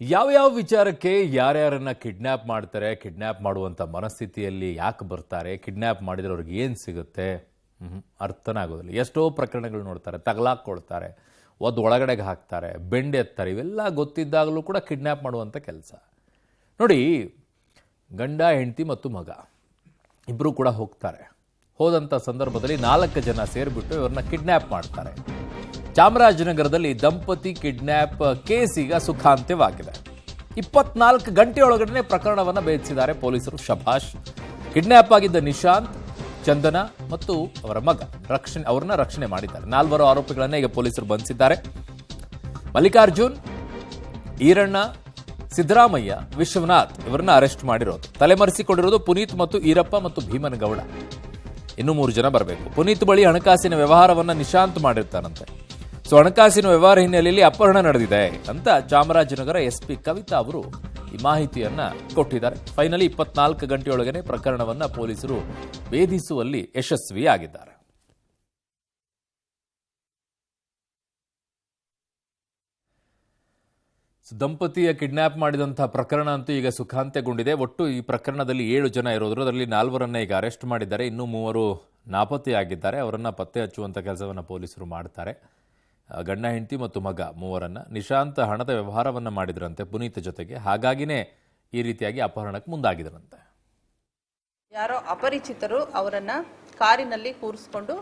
ಯಾವ ವಿಚಾರಕ್ಕೆ ಯಾರ್ಯಾರನ್ನ ಕಿಡ್ನಾಪ್ ಮಾಡ್ತಾರೆ, ಕಿಡ್ನಾಪ್ ಮಾಡುವಂಥ ಮನಸ್ಥಿತಿಯಲ್ಲಿ ಯಾಕೆ ಬರ್ತಾರೆ, ಕಿಡ್ನಾಪ್ ಮಾಡಿದ್ರೆ ಅವ್ರಿಗೆ ಏನು ಸಿಗುತ್ತೆ ಅರ್ಥನೇ ಆಗೋದಿಲ್ಲ. ಎಷ್ಟೋ ಪ್ರಕರಣಗಳು ನೋಡ್ತಾರೆ, ತಗಲಾಕ್ಕೊಳ್ತಾರೆ, ಒಳಗಡೆಗೆ ಹಾಕ್ತಾರೆ, ಬೆಂಡೆತ್ತಾರೆ. ಇವೆಲ್ಲ ಗೊತ್ತಿದ್ದಾಗಲೂ ಕೂಡ ಕಿಡ್ನಾಪ್ ಮಾಡುವಂಥ ಕೆಲಸ ನೋಡಿ. ಗಂಡ ಹೆಂಡತಿ ಮತ್ತು ಮಗ ಇಬ್ಬರು ಕೂಡ ಹೋಗ್ತಾರೆ. ಹೋದಂಥ ಸಂದರ್ಭದಲ್ಲಿ 4 ಜನ ಸೇರಿಬಿಟ್ಟು ಇವ್ರನ್ನ ಕಿಡ್ನಾಪ್ ಮಾಡ್ತಾರೆ. ಚಾಮರಾಜನಗರದಲ್ಲಿ ದಂಪತಿ ಕಿಡ್ನಾಪ್ ಕೇಸ್ ಈಗ ಸುಖಾಂತ್ಯವಾಗಿದೆ. 24 ಗಂಟೆಯೊಳಗಡೆ ಪ್ರಕರಣವನ್ನು ಭೇದಿಸಿದ್ದಾರೆ ಪೊಲೀಸರು. ಶಭಾಷ್. ಕಿಡ್ನಾಪ್ ಆಗಿದ್ದ ನಿಶಾಂತ್, ಚಂದನ ಮತ್ತು ಅವರ ಮಗ ಅವ್ರನ್ನ ರಕ್ಷಣೆ ಮಾಡಿದ್ದಾರೆ. 4 ಆರೋಪಿಗಳನ್ನ ಈಗ ಪೊಲೀಸರು ಬಂಧಿಸಿದ್ದಾರೆ. ಮಲ್ಲಿಕಾರ್ಜುನ್, ಈರಣ್ಣ, ಸಿದ್ದರಾಮಯ್ಯ, ವಿಶ್ವನಾಥ್ ಇವರನ್ನ ಅರೆಸ್ಟ್ ಮಾಡಿರೋದು. ತಲೆಮರೆಸಿಕೊಂಡಿರೋದು ಪುನೀತ್ ಮತ್ತು ಈರಪ್ಪ ಮತ್ತು ಭೀಮನಗೌಡ. ಇನ್ನೂ 3 ಜನ ಬರಬೇಕು. ಪುನೀತ್ ಬಳಿ ಹಣಕಾಸಿನ ವ್ಯವಹಾರವನ್ನ ನಿಶಾಂತ್ ಮಾಡಿರ್ತಾರಂತೆ. ಸೊ ಹಣಕಾಸಿನ ವ್ಯವಹಾರ ಹಿನ್ನೆಲೆಯಲ್ಲಿ ಅಪಹರಣ ನಡೆದಿದೆ ಅಂತ ಚಾಮರಾಜನಗರ ಎಸ್ಪಿ ಕವಿತಾ ಅವರು ಈ ಮಾಹಿತಿಯನ್ನ ಕೊಟ್ಟಿದ್ದಾರೆ. ಫೈನಲಿ 24 ಗಂಟೆಯೊಳಗನೆ ಪ್ರಕರಣವನ್ನ ಪೊಲೀಸರು ಭೇದಿಸುವಲ್ಲಿ ಯಶಸ್ವಿಯಾಗಿದ್ದಾರೆ. ದಂಪತಿಯ ಕಿಡ್ನಾಪ್ ಮಾಡಿದಂತಹ ಪ್ರಕರಣ ಅಂತೂ ಈಗ ಸುಖಾಂತ್ಯಗೊಂಡಿದೆ. ಒಟ್ಟು ಈ ಪ್ರಕರಣದಲ್ಲಿ 7 ಜನ ಇರೋದ್ರು. ಅದರಲ್ಲಿ 4ರನ್ನ ಈಗ ಅರೆಸ್ಟ್ ಮಾಡಿದ್ದಾರೆ. ಇನ್ನೂ 3 ನಾಪತ್ತೆಯಾಗಿದ್ದಾರೆ. ಅವರನ್ನ ಪತ್ತೆ ಹಚ್ಚುವಂಥ ಕೆಲಸವನ್ನು ಪೊಲೀಸರು ಮಾಡ್ತಾರೆ. ಗಂಡ ಹೆಂಡತಿ ಮತ್ತು ಮಗ 3ರನ್ನ. ನಿಶಾಂತ್ ಹಣದ ವ್ಯವಹಾರವನ್ನು ಮಾಡಿದ್ರಂತೆ ಪುನೀತ್ ಜೊತೆಗೆ. ಹಾಗಾಗಿನೇ ಈ ರೀತಿಯಾಗಿ ಅಪಹರಣಕ್ಕೆ ಮುಂದಾಗಿದ್ರಂತೆ. ಯಾರೋ ಅಪರಿಚಿತರು ಅವರನ್ನ ಕಾರಿನಲ್ಲಿ ಕೂರಿಸಿಕೊಂಡು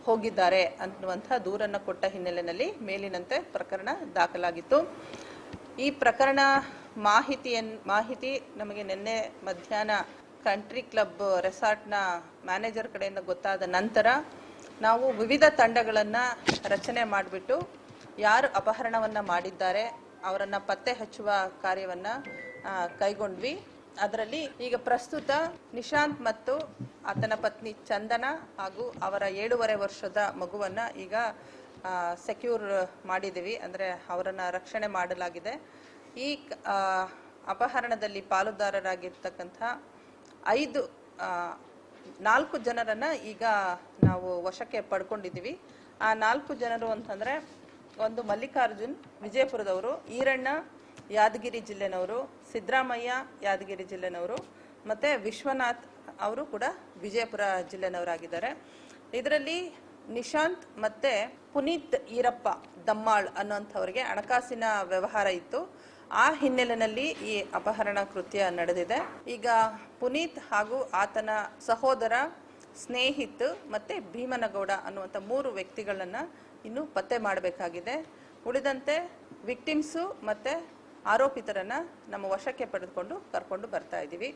ಹೋಗಿದ್ದಾರೆ ಅನ್ನುವಂಥ ದೂರನ್ನು ಕೊಟ್ಟ ಹಿನ್ನೆಲೆಯಲ್ಲಿ ಮೇಲಿನಂತೆ ಪ್ರಕರಣ ದಾಖಲಾಗಿತ್ತು. ಈ ಪ್ರಕರಣ ಮಾಹಿತಿ ನಮಗೆ ನಿನ್ನೆ ಮಧ್ಯಾಹ್ನ ಕಂಟ್ರಿ ಕ್ಲಬ್ ರೆಸಾರ್ಟ್ನ ಮ್ಯಾನೇಜರ್ ಕಡೆಯಿಂದ ಗೊತ್ತಾದ ನಂತರ ನಾವು ವಿವಿಧ ತಂಡಗಳನ್ನು ರಚನೆ ಮಾಡಿಬಿಟ್ಟು ಯಾರು ಅಪಹರಣವನ್ನು ಮಾಡಿದ್ದಾರೆ ಅವರನ್ನು ಪತ್ತೆ ಹಚ್ಚುವ ಕಾರ್ಯವನ್ನು ಕೈಗೊಂಡ್ವಿ. ಅದರಲ್ಲಿ ಈಗ ಪ್ರಸ್ತುತ ನಿಶಾಂತ್ ಮತ್ತು ಆತನ ಪತ್ನಿ ಚಂದನ ಹಾಗೂ ಅವರ 7.5 ವರ್ಷದ ಮಗುವನ್ನು ಈಗ ಸೆಕ್ಯೂರ್ ಮಾಡಿದ್ದೀವಿ. ಅಂದರೆ ಅವರನ್ನು ರಕ್ಷಣೆ ಮಾಡಲಾಗಿದೆ. ಈ ಅಪಹರಣದಲ್ಲಿ ಪಾಲುದಾರರಾಗಿರ್ತಕ್ಕಂಥ 4 ಜನರನ್ನ ಈಗ ನಾವು ವಶಕ್ಕೆ ಪಡ್ಕೊಂಡಿದ್ದೀವಿ. ಆ 4 ಜನರು ಅಂತಂದರೆ, ಒಂದು ಮಲ್ಲಿಕಾರ್ಜುನ್ ವಿಜಯಪುರದವರು, ಈರಣ್ಣ ಯಾದಗಿರಿ ಜಿಲ್ಲೆನವರು, ಸಿದ್ದರಾಮಯ್ಯ ಯಾದಗಿರಿ ಜಿಲ್ಲೆನವರು, ಮತ್ತು ವಿಶ್ವನಾಥ್ ಅವರು ಕೂಡ ವಿಜಯಪುರ ಜಿಲ್ಲೆನವರಾಗಿದ್ದಾರೆ. ಇದರಲ್ಲಿ ನಿಶಾಂತ್ ಮತ್ತು ಪುನೀತ್ ಈರಪ್ಪ ದಮ್ಮಾಳ್ ಅನ್ನೋಂಥವ್ರಿಗೆ ಹಣಕಾಸಿನ ವ್ಯವಹಾರ ಇತ್ತು. ಆ ಹಿನ್ನೆಲೆಯಲ್ಲಿ ಈ ಅಪಹರಣ ಕೃತ್ಯ ನಡೆದಿದೆ. ಈಗ ಪುನೀತ್ ಹಾಗೂ ಆತನ ಸಹೋದರ, ಸ್ನೇಹಿತ್ ಮತ್ತು ಭೀಮನಗೌಡ ಅನ್ನುವಂಥ 3 ವ್ಯಕ್ತಿಗಳನ್ನ ಇನ್ನೂ ಪತ್ತೆ ಮಾಡಬೇಕಾಗಿದೆ. ಉಳಿದಂತೆ ವಿಕ್ಟಿಮ್ಸು ಮತ್ತು ಆರೋಪಿತರನ್ನ ನಮ್ಮ ವಶಕ್ಕೆ ಪಡೆದುಕೊಂಡು ಕರ್ಕೊಂಡು ಬರ್ತಾ ಇದ್ದೀವಿ.